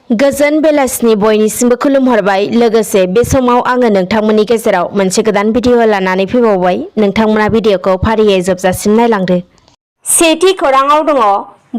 गोजोन बेलासिनि बयनिसिमबो खुलुमहरबाय। लोगोसे बे समाव आङो नोंथांमोननि गेजेराव मोनसे गोदान भिडिअ लानानै फैबावबाय। नोंथांमोना भिडिअखौ फारियै जोबजासिम नायलांदो। सेथि खौराङाव दङ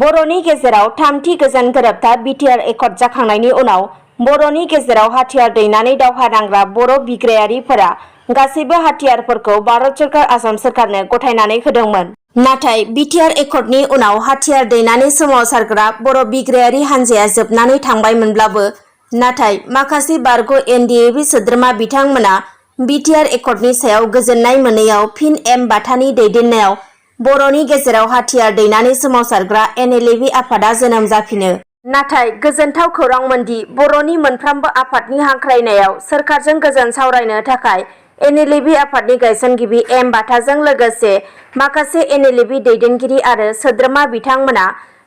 बर'नि गेजेराव थामथि गोजोन गोरोबथा बिटिआर एकर्ड जाखांनायनि उनाव बर'नि गेजेराव हाथियार दैनानै दावहा नांग्रा बर' बिग्रायारिफोरा गासैबो हाथियारफोरखौ भारत सरकार आसाम सरकारनो गथायनानै होदोंमोन। नाथाय बिटिआर एकर्डनि उनाव हाथियार दैनानै सोमावसारग्रा बर' बिग्रायारि हान्जाया जोबनानै थांबायमोनब्लाबो नाथाय माखासे बारग' NLFB सोद्रोमा बिथांमोना बिटिआर एकर्डनि सायाव गोजोननाय मोनैयाव फिन एम बाथानि दैदेननायाव बर'नि गेजेराव हाथियार दैनानै सोमावसारग्रा NLFB आफादा जोनोम जाफिनो। नाथाय गोजोनथाव खौरांमोनदि बर'नि मोनफ्रोमबो आफादनि हांख्रायनायाव सोरखारजों गोजोन सावरायनो थाखाय NLFB आफादनि गायसनगिरि एम बाथाजों लोगोसे माखासे NLFB दैदेनगिरि आरो सोद्रोमा बिथांमोना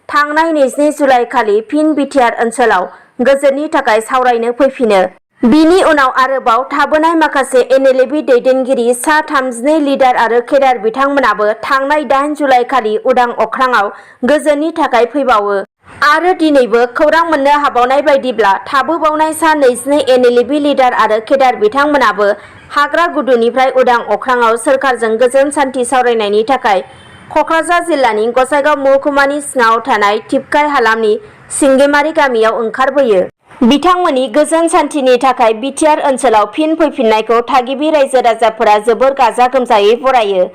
थांनाय 22 जुलाइ खालि फिन बिटिआर ओनसोलाव गोजोननि थाखाय सावरायनो फैफिनो। बिनि उनाव आरोबाव थाबोनाय माखासे NLFB दैदेनगिरि सा 32 लिडार आरो केडार बिथांमोनाबो थांनाय 8 जुलाइ खालि उदां अख्राङाव गोजोननि थाखाय फैबावो। आरो दिनैबो खौरां मोननो हाबावनाय बायदिब्ला थाबोबावनाय सा 22 NLFB लिडार आरो केडार बिथांमोनाबो हाग्रा गुदुनिफ्राय उदां अख्राङाव सोरखारजों गोजोन सान्थि सावरायनायनि थाखाय क'क्राझार जिल्लानि गसाइगाव महकुमानि सिङाव थानाय थिपकाइ हालामनि सिंगेमारि गामियाव ओंखारबोयो। बिथांमोननि गोजोन सान्थिनि थाखाय बिटिआर ओनसोलाव फिन फैफिननायखौ थागिबि रायजो राजाफोरा जोबोर गाजा गोमजायै बरायो।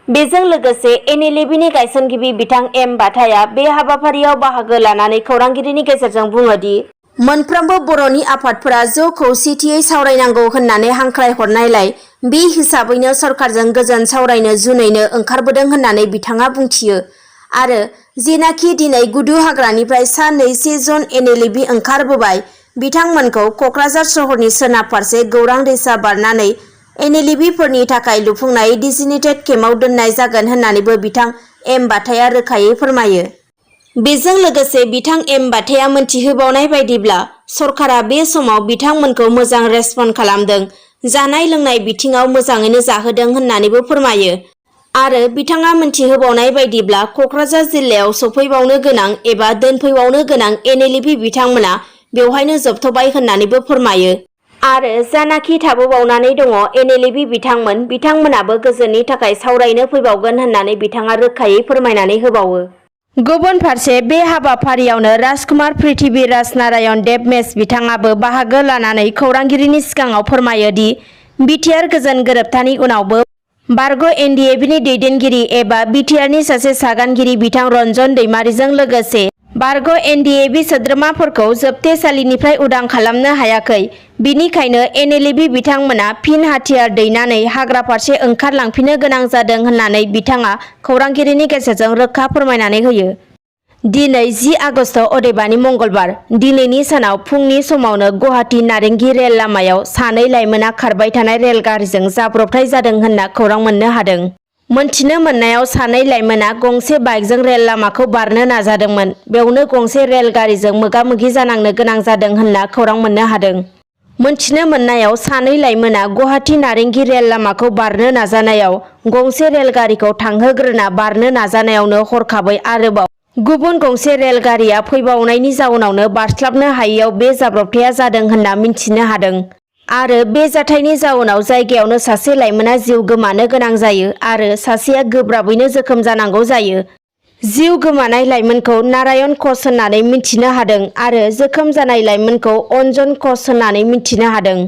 बेजों लोगोसे NLFBनि गायसनगिरि बिथां एम बाथाया बे हाबाफारियाव बाहागो लानानै खौरांगिरिनि गेजेरजों बुङोदि मोनफ्रोमबो बर'नि आफादफोरा ज' खौसेथियै सावरायनांगौ होननानै हांख्रायहरनायलाय बे हिसाबैनो सरकारजों गोजोन सावरायनो जुनैनो ओंखारबोदों होननानै बिथाङा बुंथियो। आरो जेनाखि दिनै गुदु हाग्रानिफ्राय सा 200 जन NLFB ओंखारबोबाय बिथांमोनखौ क'क्राझार सहरनि सोनाब फारसे गौरां दैसा बारनानै NLFBफोरनि थाखाय लुफुंनाय डिजिनेटेड केम्पआव दोननाय जागोन होननानैबो बिथां एम बाथाया रोखायै फोरमायो। बेजों लोगोसे बिथां एम बाथाया मोनथिहोबावनाय बायदिब्ला सरकारा बे समाव बिथांमोनखौ मोजां रेसपन्ड खालामदों, जानाय लोंनाय बिथिङाव मोजाङैनो जाहोदों होननानैबो फोरमायो। आरो बिथाङा मोनथिहोबावनाय बायदिब्ला क'क्राझार जिल्लायाव सफैबावनो गोनां एबा दोनफैबावनो गोनां NLFB बिथांमोना बेवहायनो जोबथ'बाय होननानैबो फोरमायो। आरो जानाखि थाबोबावनानै दङ NLFB बिथांमोनाबो गोजोननि थाखाय सावरायनो फैबावगोन होननानै बिथाङा रोखायै फोरमायनानै होबावो। गुबुन फारसे बे हाबाफारियावनो राजकुमार पृथ्वीराज नारायण देब मेस बिथाङाबो बाहागो लानानै खौरांगिरिनि सिगाङाव फोरमायो दि बिटिआर गोजोन गोरोबथानि उनावबो बारग' NLFBनि दैदेनगिरि एबा बिटिआरनि सासे सागानगिरि बिथां रन्जन दैमारिजों लोगोसे बारग' NLFB सोद्रोमाफोरखौ जोबथेसालिनिफ्राय उदां खालामनो हायाखै। बिनिखायनो NLFB बिथांमोना फिन हाथियार दैनानै हाग्रा फारसे ओंखारलांफिननो गोनां जादों होननानै बिथाङा खौरांगिरिनि गेजेरजों रोखा फोरमायनानै होयो। दिनै 10 आगस्ट अदेबानि मंगलबार दिनैनि सानाव फुंनि समावनो गुवाहाटी नारेंगी रेल लामायाव सानै लाइमोना खारबाय थानाय रेलगारिजों जाब्रबथाय जादों होनना खौरां मोननो हादों। मोनथिनो मोननायाव सानै लाइमोना गंसे बाइकजों रेल लामाखौ बारनो नाजादोंमोन। बेवनो गंसे रेलगारिजों मोगा-मोगि जानांनो गोनां जादों होनना खौरां मोननो हादों। मोनथिनो मोननायाव सानै लाइमोना गुवाहाटी नारेंगी रेल लामाखौ बारनो नाजानायाव गंसे रेलगारिखौ थांहोग्रोना बारनो नाजानायावनो हरखाबै आरोबाव गुबुन गंसे रेलगारिया फैबावनायनि जाउनावनो बारस्लाबनो हायैयाव बे जाब्रबथाया जादों होनना मिन्थिनो हादों। आरो बे जाथायनि जाउनाव जायगायावनो सासे लाइमोना जिउ गोमानो गोनां जायो आरो सासेया गोब्राबैनो जोखोम जानांगौ जायो। जिउ गोमानाय लाइमोनखौ नारायण कच होननानै मिन्थिनो हादों आरो जोखोम जानाय लाइमोनखौ अन्जन कच होननानै मिन्थिनो हादों।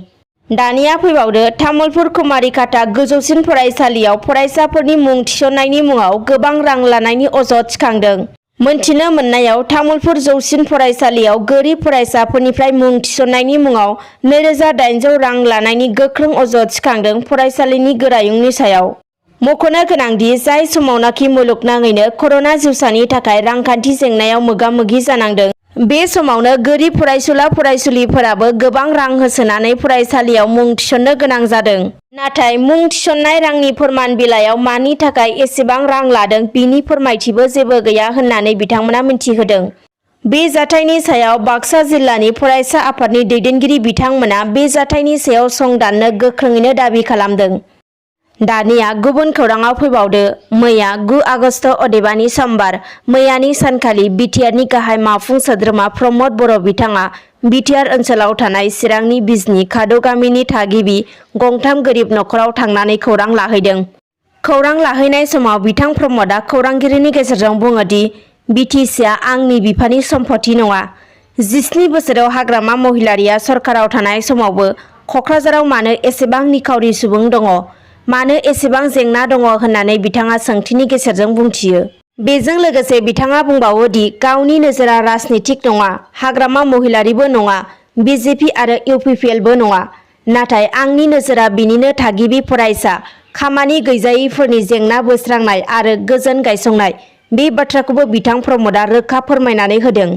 दानिया फैबावदो तामुलपुर कुमारिघाटा गोजौसिन फरायसालियाव फरायसाफोरनि मुं थिसननायनि मुङाव गोबां रां लानायनि अजद थिखांदों। मोनथिनो मोननायाव तामुलपुर जौसिन फरायसालियाव गोरिब फरायसाफोरनिफ्राय मुं थिसननायनि मुङाव 2800 रां लानायनि गोख्रों अजद थिखांदों फरायसालिनि गोरायुंनि सायाव। मख'नो गोनांदि जाय समावनाखि मुलुगनाङैनो कर'ना जिउसानि थाखाय रांखान्थि जेंनायाव मोगा-मोगि जानांदों बे समावनो गोरिब फरायसुला फरायसुलिफोराबो गोबां रां होसोनानै फरायसालियाव मुं थिसननो गोनां जादों। नाथाय मुं थिसननाय रांनि फोरमान बिलाइयाव मानि थाखाय एसेबां रां लादों बिनि फोरमायथिबो जेबो गैया होननानै बिथांमोना मिन्थिहोदों। बे जाथायनि सायाव बाक्सा जिल्लानि फरायसा आफादनि दैदेनगिरि बिथांमोना बे जाथायनि सायाव संदाननो गोख्रोङैनो दाबि खालामदों। दानिया गुबुन खौराङाव फैबावदो। मैया 9 आगस्ट अदेबानि समबार मैयानि सानखालि बिटिआरनि गाहाय मावफुं सोद्रोमा प्रमद बर' बिथाङा बिटिआर ओनसोलाव थानाय चिरांनि बिजनी खाद' गामिनि थागिबि गंथाम गोरिब नखराव थांनानै खौरां लाहैदों। खौरां लाहैनाय समाव बिथां प्रमदआ खौरांगिरिनि गेजेरजों बुङोदि बिटिसिआ आंनि बिफानि सम्पति नङा। 17 बोसोराव हाग्रामा महिलारिया सरकाराव थानाय समावबो क'क्राझाराव मानो एसेबां निखावरि सुबुं दङ, मानो एसेबां जेंना दङ होननानै बिथाङा सोंथिनि गेजेरजों बुंथियो। बेजों लोगोसे बिथाङा बुंबावो दि गावनि नोजोरा राजनीतिक नङा, हाग्रामा महिलारिबो नङा, बिजेपि आरो इउपिपिएलबो नङा, नाथाय आंनि नोजोरा बिनिनो थागिबि फरायसा, खामानि गैजायैफोरनि जेंना बोस्रांनाय आरो गोजोन गायसंनाय। बे बाथ्राखौबो बिथां प्रमदआ रोखा फोरमायनानै होदों।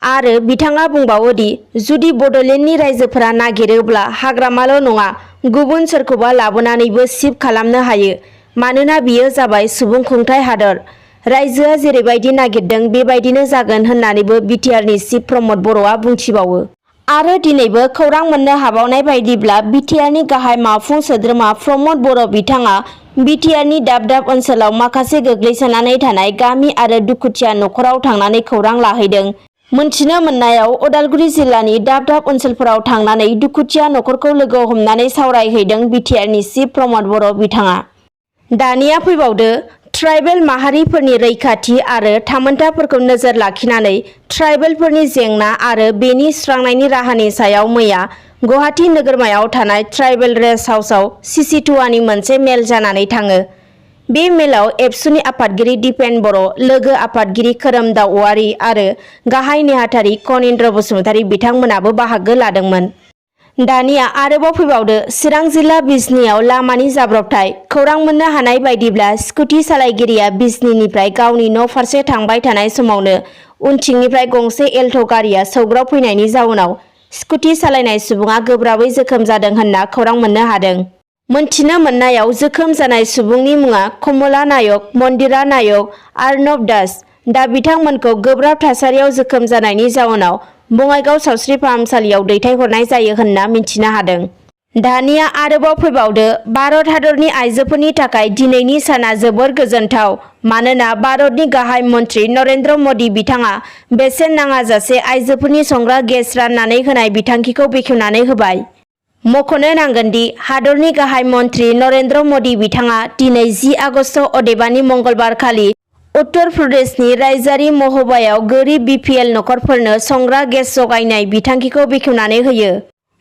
आरो बिथाङा बुंबावो दि जुदि बड'लेण्डनि रायजोफोरा नागिरोब्ला हाग्रामाल' नङा गुबुन सोरखौबा लाबोनानैबो सिफ खालामनो हायो, मानोना बियो जाबाय सुबुंखुंथाइ हादर। रायजोआ जेरैबायदि नागिरदों बेबायदिनो जागोन होननानैबो बिटिआरनि चिफ प्रमद बर'आ बुंथिबावो। आरो दिनैबो खौरां मोननो हाबावनाय बायदिब्ला बिटिआरनि गाहाय मावफुं सोद्रोमा प्रमद बर' बिथाङा बिटिआरनि दाब दाब ओनसोलाव माखासे गोग्लैसोनानै थानाय गामि आरो दुखुथिया नखराव थांनानै खौरां लाहैदों। मोनथिनो मोननायाव अदालगुरि जिल्लानि दाब दाब ओनसोलफोराव थांनानै दुखुथिया नखरखौ लोगो हमनानै सावरायहैदों बिटिआरनि चिफ प्रमद बर' बिथाङा। दानिया फैबावदो ट्राइबेल माहारिफोरनि रैखाथि आरो थामोनथाफोरखौ नोजोर लाखिनानै ट्राइबेलफोरनि जेंना आरो बेनि सुस्रांनायनि राहानि सायाव मैया गुवाहाटी नोगोरमायाव थानाय ट्राइबेल रेस्ट हाउसआव सिसिटुवानि मोनसे मेल जानानै थाङो। बे मेलाव एबसुनि आफादगिरि दिपेन बर', लोगो आफादगिरि खोरोमदाव औवारी आरो गाहाय नेहाथारि कनिन्द्र बसुमतारी बिथांमोनाबो बाहागो लादोंमोन। दानिया आरोबाव फैबावदो चिरां जिल्ला बिजनीआव लामानि जाब्रबथाय। खौरां मोननो हानाय बायदिब्ला स्कुटि सालायगिरिया बिजनीनिफ्राय गावनि न' फारसे थांबाय थानाय समावनो उनथिंनिफ्राय गंसे एल्ट' गारिया सौग्रावफैनायनि जाउनाव स्कुटि सालायनाय सुबुङा गोब्राबै जोखोम जादों होनना खौरां मोननो हादों। मोनथिनो मोननायाव जोखोम जानाय सुबुंनि मुङा कमला नायक, मन्दिरा नायक, आर्नब दास। दा बिथांमोनखौ गोब्राब थासारियाव जोखोम जानायनि जाउनाव बङाइगाव सावस्रि फाहामसालियाव दैथायहरनाय जायो होनना मिथिनो हादों। दानिया आरोबाव फैबावदो भारत हादरनि आइजोफोरनि थाखाय दिनैनि साना जोबोर गोजोनथाव, मानोना भारतनि गाहाय मन्त्रि नरेन्द्र मदि बिथाङा बेसेन नाङाजासे आइजोफोरनि संग्रा गेस राननानै होनाय बिथांखिखौ बेखेवनानै होबाय। मख'नो नांगोनदि हादरनि गाहाय मन्त्रि नरेन्द्र मदि बिथाङा दिनै 10 आगस्ट अदेबानि मंगलबार खालि उत्तर प्रदेशनि रायजोआरि महोबायाव गोरिब बिपिएल नखरफोरनो संग्रा गेस जगायनाय बिथांखिखौ बेखेवनानै होयो।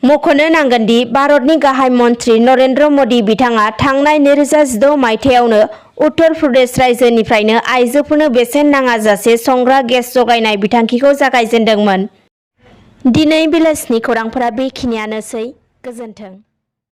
मख'नो नांगोनदि भारतनि गाहाय मन्त्रि नरेन्द्र मदि बिथाङा थांनाय 2016 मायथाइयावनो उत्तर प्रदेश रायजोनिफ्रायनो आइजोफोरनो बेसेन नाङाजासे संग्रा गेस जगायनाय बिथांखिखौ जागायजेनदोंमोन। दिनै बेलासिनि खौरांफोरा बेखिनियानोसै। गोजोन्थों।